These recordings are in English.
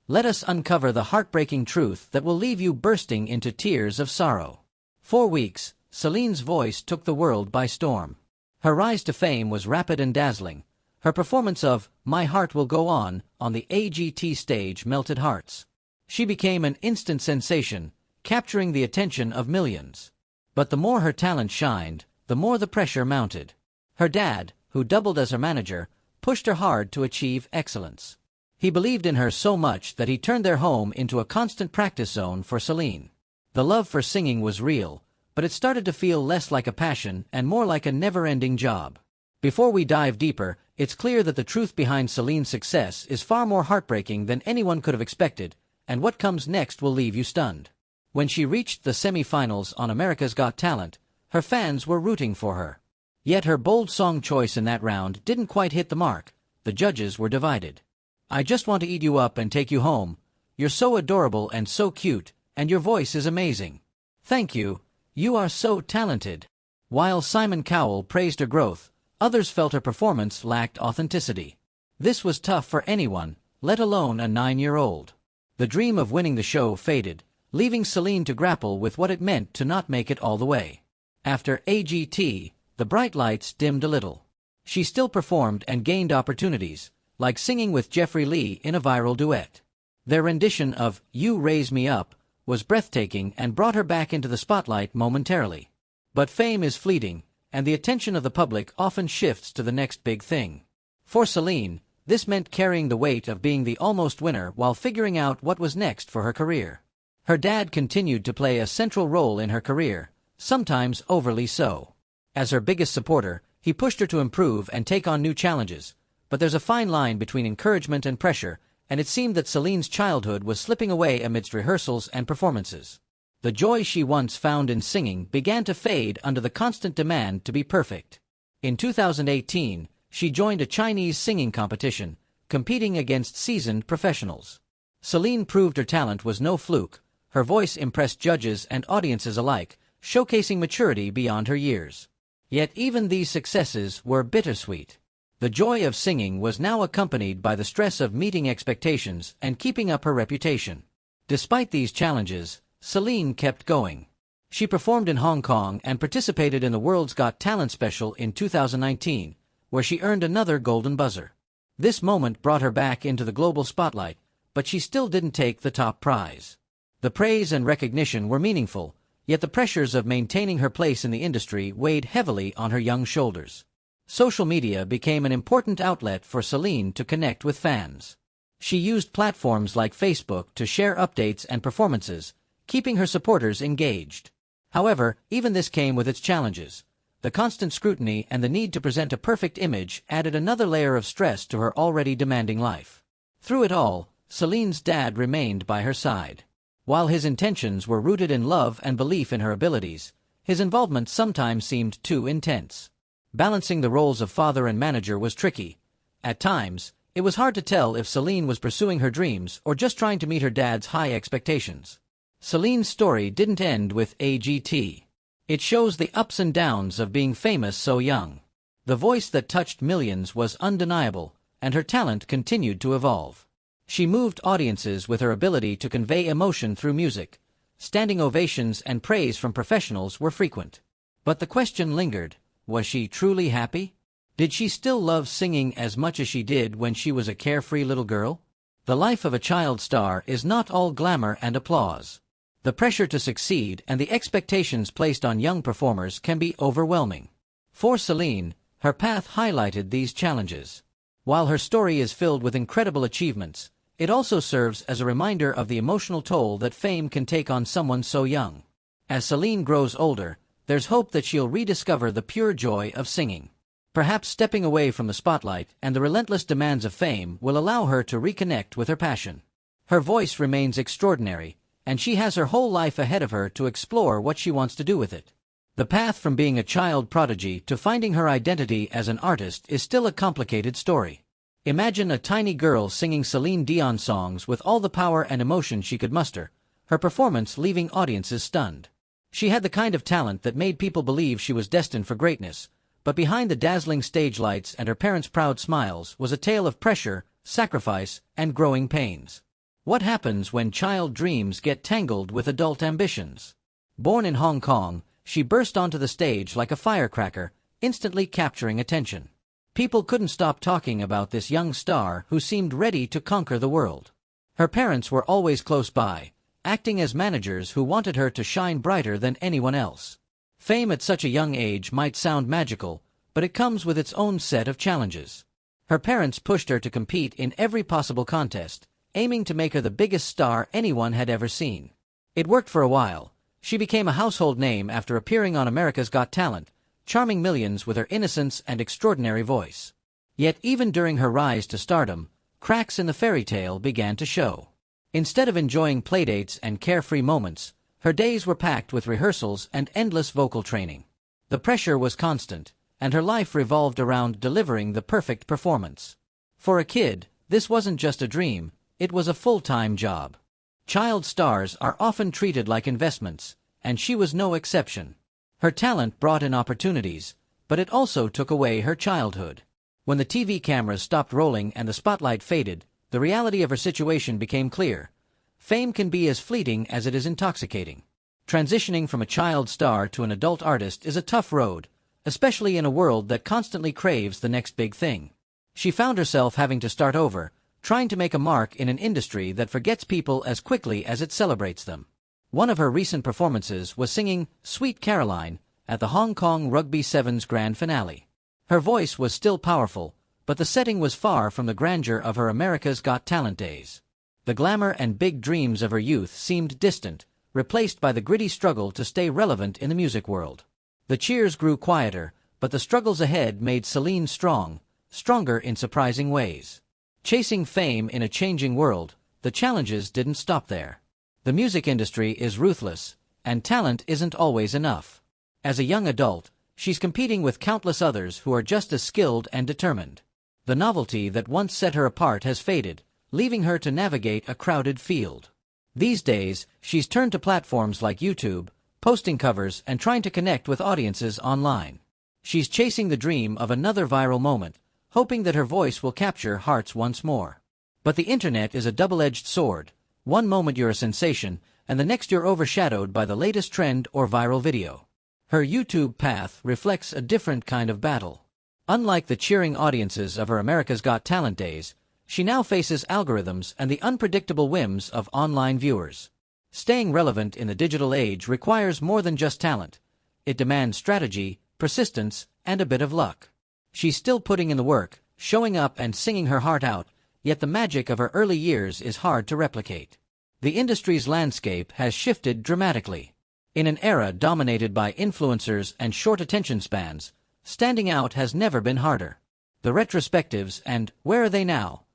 Let us uncover the heartbreaking truth that will leave you bursting into tears of sorrow. 4 weeks, Celine's voice took the world by storm. Her rise to fame was rapid and dazzling. Her performance of My Heart Will Go On the AGT stage melted hearts. She became an instant sensation, capturing the attention of millions. But the more her talent shined, the more the pressure mounted. Her dad, who doubled as her manager, pushed her hard to achieve excellence. He believed in her so much that he turned their home into a constant practice zone for Celine. The love for singing was real, but it started to feel less like a passion and more like a never-ending job. Before we dive deeper, it's clear that the truth behind Celine's success is far more heartbreaking than anyone could have expected, and what comes next will leave you stunned. When she reached the semi-finals on America's Got Talent, her fans were rooting for her. Yet her bold song choice in that round didn't quite hit the mark. The judges were divided. I just want to eat you up and take you home. You're so adorable and so cute, and your voice is amazing. Thank you. You are so talented. While Simon Cowell praised her growth, others felt her performance lacked authenticity. This was tough for anyone, let alone a 9-year-old. The dream of winning the show faded, leaving Celine to grapple with what it meant to not make it all the way. After AGT, the bright lights dimmed a little. She still performed and gained opportunities, like singing with Jeffrey Lee in a viral duet. Their rendition of You Raise Me Up was breathtaking and brought her back into the spotlight momentarily. But fame is fleeting, and the attention of the public often shifts to the next big thing. For Celine, this meant carrying the weight of being the almost winner while figuring out what was next for her career. Her dad continued to play a central role in her career, sometimes overly so. As her biggest supporter, he pushed her to improve and take on new challenges, but there's a fine line between encouragement and pressure, and it seemed that Celine's childhood was slipping away amidst rehearsals and performances. The joy she once found in singing began to fade under the constant demand to be perfect. In 2018, she joined a Chinese singing competition, competing against seasoned professionals. Celine proved her talent was no fluke. Her voice impressed judges and audiences alike, showcasing maturity beyond her years. Yet even these successes were bittersweet. The joy of singing was now accompanied by the stress of meeting expectations and keeping up her reputation. Despite these challenges, Celine kept going. She performed in Hong Kong and participated in the World's Got Talent special in 2019, where she earned another golden buzzer. This moment brought her back into the global spotlight, but she still didn't take the top prize. The praise and recognition were meaningful, yet the pressures of maintaining her place in the industry weighed heavily on her young shoulders. Social media became an important outlet for Celine to connect with fans. She used platforms like Facebook to share updates and performances, keeping her supporters engaged. However, even this came with its challenges. The constant scrutiny and the need to present a perfect image added another layer of stress to her already demanding life. Through it all, Celine's dad remained by her side. While his intentions were rooted in love and belief in her abilities, his involvement sometimes seemed too intense. Balancing the roles of father and manager was tricky. At times, it was hard to tell if Celine was pursuing her dreams or just trying to meet her dad's high expectations. Celine's story didn't end with AGT. It shows the ups and downs of being famous so young. The voice that touched millions was undeniable, and her talent continued to evolve. She moved audiences with her ability to convey emotion through music. Standing ovations and praise from professionals were frequent. But the question lingered. Was she truly happy? Did she still love singing as much as she did when she was a carefree little girl? The life of a child star is not all glamour and applause. The pressure to succeed and the expectations placed on young performers can be overwhelming. For Celine, her path highlighted these challenges. While her story is filled with incredible achievements, it also serves as a reminder of the emotional toll that fame can take on someone so young. As Celine grows older, there's hope that she'll rediscover the pure joy of singing. Perhaps stepping away from the spotlight and the relentless demands of fame will allow her to reconnect with her passion. Her voice remains extraordinary, and she has her whole life ahead of her to explore what she wants to do with it. The path from being a child prodigy to finding her identity as an artist is still a complicated story. Imagine a tiny girl singing Celine Dion songs with all the power and emotion she could muster, her performance leaving audiences stunned. She had the kind of talent that made people believe she was destined for greatness, but behind the dazzling stage lights and her parents' proud smiles was a tale of pressure, sacrifice, and growing pains. What happens when child dreams get tangled with adult ambitions? Born in Hong Kong, she burst onto the stage like a firecracker, instantly capturing attention. People couldn't stop talking about this young star who seemed ready to conquer the world. Her parents were always close by, acting as managers who wanted her to shine brighter than anyone else. Fame at such a young age might sound magical, but it comes with its own set of challenges. Her parents pushed her to compete in every possible contest, aiming to make her the biggest star anyone had ever seen. It worked for a while. She became a household name after appearing on America's Got Talent, charming millions with her innocence and extraordinary voice. Yet even during her rise to stardom, cracks in the fairy tale began to show. Instead of enjoying playdates and carefree moments, her days were packed with rehearsals and endless vocal training. The pressure was constant, and her life revolved around delivering the perfect performance. For a kid, this wasn't just a dream, it was a full-time job. Child stars are often treated like investments, and she was no exception. Her talent brought in opportunities, but it also took away her childhood. When the TV cameras stopped rolling and the spotlight faded, the reality of her situation became clear. Fame can be as fleeting as it is intoxicating. Transitioning from a child star to an adult artist is a tough road, especially in a world that constantly craves the next big thing. She found herself having to start over, trying to make a mark in an industry that forgets people as quickly as it celebrates them. One of her recent performances was singing Sweet Caroline at the Hong Kong Rugby Sevens grand finale. Her voice was still powerful, but the setting was far from the grandeur of her America's Got Talent days. The glamour and big dreams of her youth seemed distant, replaced by the gritty struggle to stay relevant in the music world. The cheers grew quieter, but the struggles ahead made Celine stronger in surprising ways. Chasing fame in a changing world, the challenges didn't stop there. The music industry is ruthless, and talent isn't always enough. As a young adult, she's competing with countless others who are just as skilled and determined. The novelty that once set her apart has faded, leaving her to navigate a crowded field. These days, she's turned to platforms like YouTube, posting covers and trying to connect with audiences online. She's chasing the dream of another viral moment, hoping that her voice will capture hearts once more. But the internet is a double-edged sword. One moment you're a sensation, and the next you're overshadowed by the latest trend or viral video. Her YouTube path reflects a different kind of battle. Unlike the cheering audiences of her America's Got Talent days, she now faces algorithms and the unpredictable whims of online viewers. Staying relevant in the digital age requires more than just talent. It demands strategy, persistence, and a bit of luck. She's still putting in the work, showing up and singing her heart out, yet the magic of her early years is hard to replicate. The industry's landscape has shifted dramatically. In an era dominated by influencers and short attention spans, standing out has never been harder. The retrospectives and "Where Are They Now?"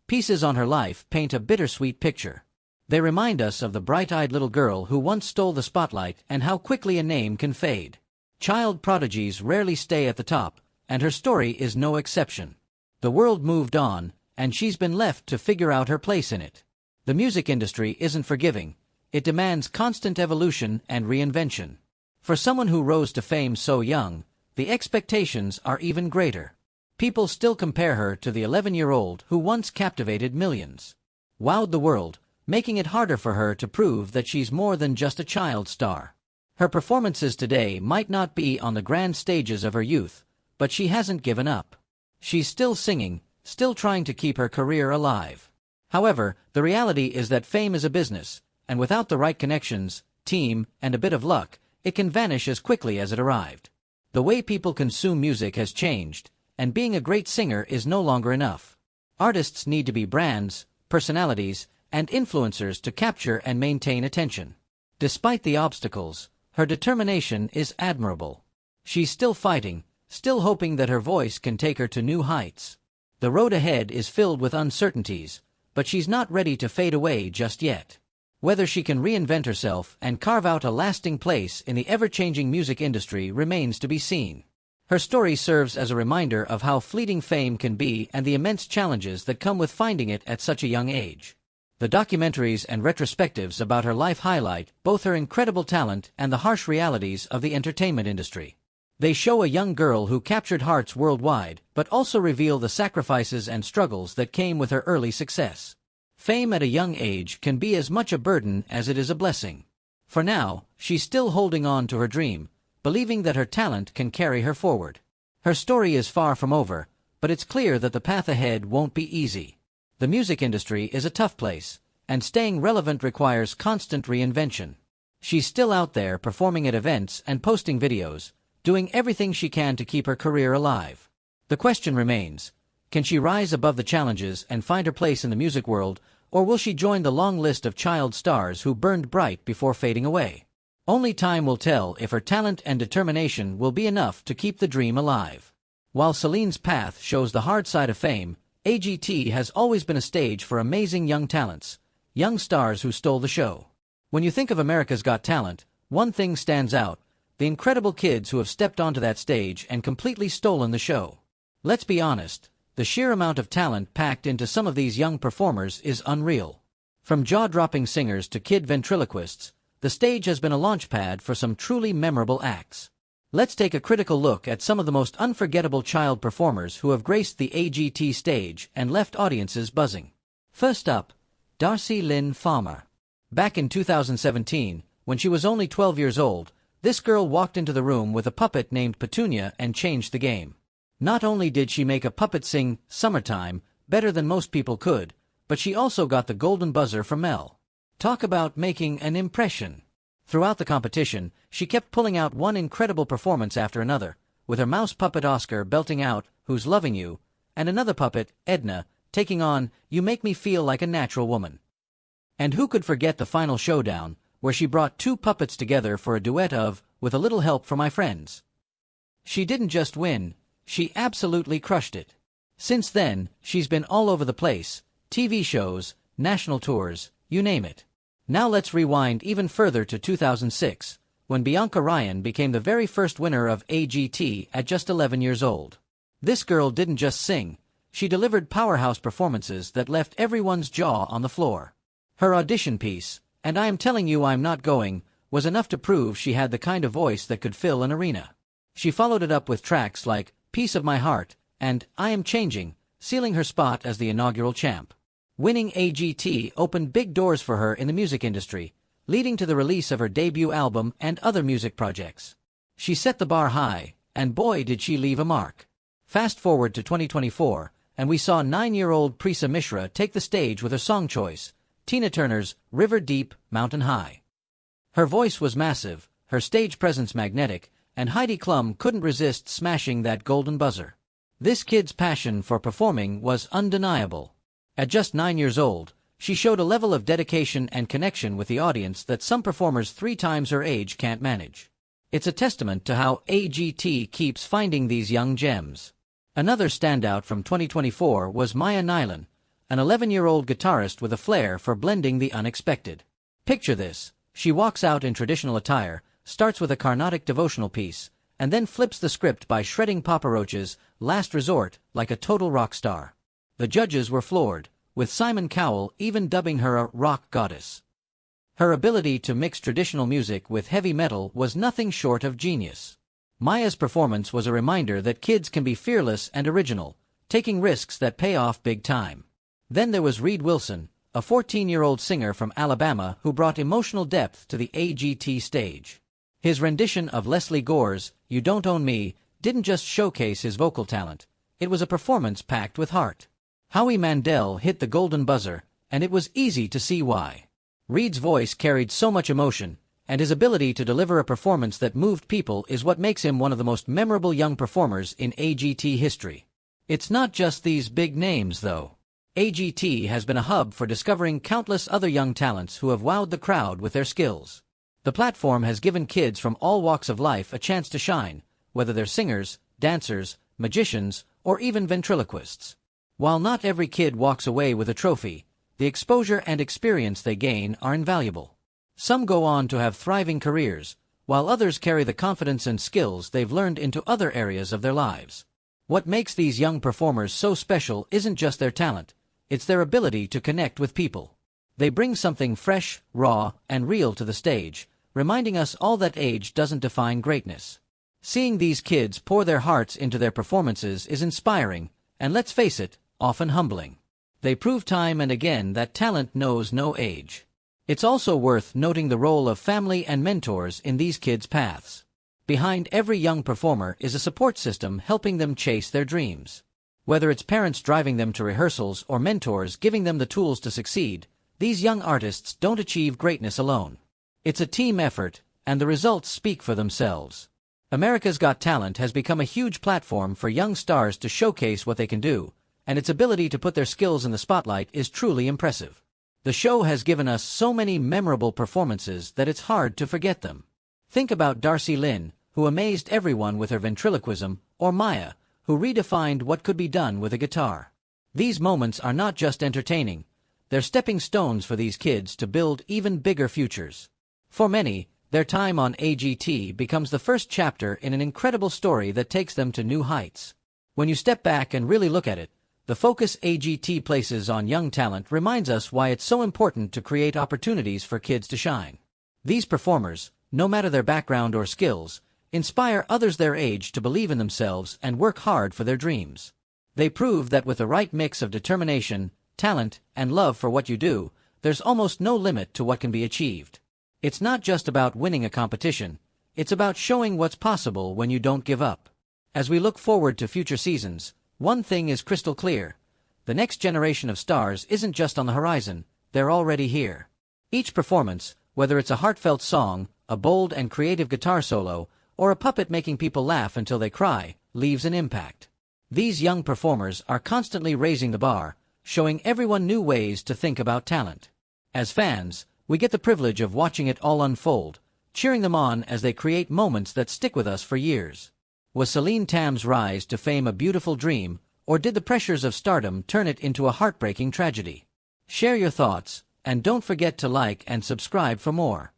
pieces on her life paint a bittersweet picture. They remind us of the bright-eyed little girl who once stole the spotlight and how quickly a name can fade. Child prodigies rarely stay at the top, and her story is no exception. The world moved on, and she's been left to figure out her place in it. The music industry isn't forgiving. It demands constant evolution and reinvention. For someone who rose to fame so young, the expectations are even greater. People still compare her to the 11-year-old who once captivated millions. Wowed the world, making it harder for her to prove that she's more than just a child star. Her performances today might not be on the grand stages of her youth, but she hasn't given up. She's still singing, still trying to keep her career alive. However, the reality is that fame is a business, and without the right connections, team, and a bit of luck, it can vanish as quickly as it arrived. The way people consume music has changed, and being a great singer is no longer enough. Artists need to be brands, personalities, and influencers to capture and maintain attention. Despite the obstacles, her determination is admirable. She's still fighting, still hoping that her voice can take her to new heights. The road ahead is filled with uncertainties, but she's not ready to fade away just yet. Whether she can reinvent herself and carve out a lasting place in the ever-changing music industry remains to be seen. Her story serves as a reminder of how fleeting fame can be and the immense challenges that come with finding it at such a young age. The documentaries and retrospectives about her life highlight both her incredible talent and the harsh realities of the entertainment industry. They show a young girl who captured hearts worldwide, but also reveal the sacrifices and struggles that came with her early success. Fame at a young age can be as much a burden as it is a blessing. For now, she's still holding on to her dream, believing that her talent can carry her forward. Her story is far from over, but it's clear that the path ahead won't be easy. The music industry is a tough place, and staying relevant requires constant reinvention. She's still out there performing at events and posting videos, doing everything she can to keep her career alive. The question remains, can she rise above the challenges and find her place in the music world, or will she join the long list of child stars who burned bright before fading away? Only time will tell if her talent and determination will be enough to keep the dream alive. While Celine's path shows the hard side of fame, AGT has always been a stage for amazing young talents, young stars who stole the show. When you think of America's Got Talent, one thing stands out: the incredible kids who have stepped onto that stage and completely stolen the show. Let's be honest, the sheer amount of talent packed into some of these young performers is unreal. From jaw-dropping singers to kid ventriloquists, the stage has been a launchpad for some truly memorable acts. Let's take a critical look at some of the most unforgettable child performers who have graced the AGT stage and left audiences buzzing. First up, Celine Tam. Back in 2017, when she was only 12 years old, this girl walked into the room with a puppet named Petunia and changed the game. Not only did she make a puppet sing "Summertime" better than most people could, but she also got the golden buzzer from Mel. Talk about making an impression. Throughout the competition, she kept pulling out one incredible performance after another, with her mouse puppet Oscar belting out "Who's Loving You," and another puppet, Edna, taking on "You Make Me Feel Like a Natural Woman." And who could forget the final showdown, where she brought two puppets together for a duet of "With a Little Help from My Friends." She didn't just win, she absolutely crushed it. Since then, she's been all over the place, TV shows, national tours, you name it. Now let's rewind even further to 2006, when Bianca Ryan became the very first winner of AGT at just 11 years old. This girl didn't just sing, she delivered powerhouse performances that left everyone's jaw on the floor. Her audition piece, "And I Am Telling You I'm Not Going," was enough to prove she had the kind of voice that could fill an arena. She followed it up with tracks like "Piece of My Heart" and "I Am Changing," sealing her spot as the inaugural champ. Winning AGT opened big doors for her in the music industry, leading to the release of her debut album and other music projects. She set the bar high, and boy did she leave a mark. Fast forward to 2024, and we saw 9-year-old Prisa Mishra take the stage with her song choice, Tina Turner's "River Deep, Mountain High." Her voice was massive, her stage presence magnetic, and Heidi Klum couldn't resist smashing that golden buzzer. This kid's passion for performing was undeniable. At just 9 years old, she showed a level of dedication and connection with the audience that some performers 3 times her age can't manage. It's a testament to how AGT keeps finding these young gems. Another standout from 2024 was Maya Nylan, an 11-year-old guitarist with a flair for blending the unexpected. Picture this: she walks out in traditional attire, starts with a Carnatic devotional piece, and then flips the script by shredding Papa Roach's "Last Resort" like a total rock star. The judges were floored, with Simon Cowell even dubbing her a rock goddess. Her ability to mix traditional music with heavy metal was nothing short of genius. Maya's performance was a reminder that kids can be fearless and original, taking risks that pay off big time. Then there was Reed Wilson, a 14-year-old singer from Alabama who brought emotional depth to the AGT stage. His rendition of Leslie Gore's "You Don't Own Me" didn't just showcase his vocal talent, it was a performance packed with heart. Howie Mandel hit the golden buzzer, and it was easy to see why. Reed's voice carried so much emotion, and his ability to deliver a performance that moved people is what makes him one of the most memorable young performers in AGT history. It's not just these big names, though. AGT has been a hub for discovering countless other young talents who have wowed the crowd with their skills. The platform has given kids from all walks of life a chance to shine, whether they're singers, dancers, magicians, or even ventriloquists. While not every kid walks away with a trophy, the exposure and experience they gain are invaluable. Some go on to have thriving careers, while others carry the confidence and skills they've learned into other areas of their lives. What makes these young performers so special isn't just their talent, it's their ability to connect with people. They bring something fresh, raw, and real to the stage, reminding us all that age doesn't define greatness. Seeing these kids pour their hearts into their performances is inspiring, and let's face it, often humbling. They prove time and again that talent knows no age. It's also worth noting the role of family and mentors in these kids' paths. Behind every young performer is a support system helping them chase their dreams. Whether it's parents driving them to rehearsals or mentors giving them the tools to succeed, these young artists don't achieve greatness alone. It's a team effort, and the results speak for themselves. America's Got Talent has become a huge platform for young stars to showcase what they can do, and its ability to put their skills in the spotlight is truly impressive. The show has given us so many memorable performances that it's hard to forget them. Think about Darcy Lynn, who amazed everyone with her ventriloquism, or Maya, who redefined what could be done with a guitar. These moments are not just entertaining, they're stepping stones for these kids to build even bigger futures. For many, their time on AGT becomes the first chapter in an incredible story that takes them to new heights. When you step back and really look at it, the focus AGT places on young talent reminds us why it's so important to create opportunities for kids to shine. These performers, no matter their background or skills, inspire others their age to believe in themselves and work hard for their dreams. They prove that with the right mix of determination, talent, and love for what you do, there's almost no limit to what can be achieved. It's not just about winning a competition, it's about showing what's possible when you don't give up. As we look forward to future seasons, one thing is crystal clear. The next generation of stars isn't just on the horizon, they're already here. Each performance, whether it's a heartfelt song, a bold and creative guitar solo, or a puppet making people laugh until they cry, leaves an impact. These young performers are constantly raising the bar, showing everyone new ways to think about talent. As fans, we get the privilege of watching it all unfold, cheering them on as they create moments that stick with us for years. Was Celine Tam's rise to fame a beautiful dream, or did the pressures of stardom turn it into a heartbreaking tragedy? Share your thoughts, and don't forget to like and subscribe for more.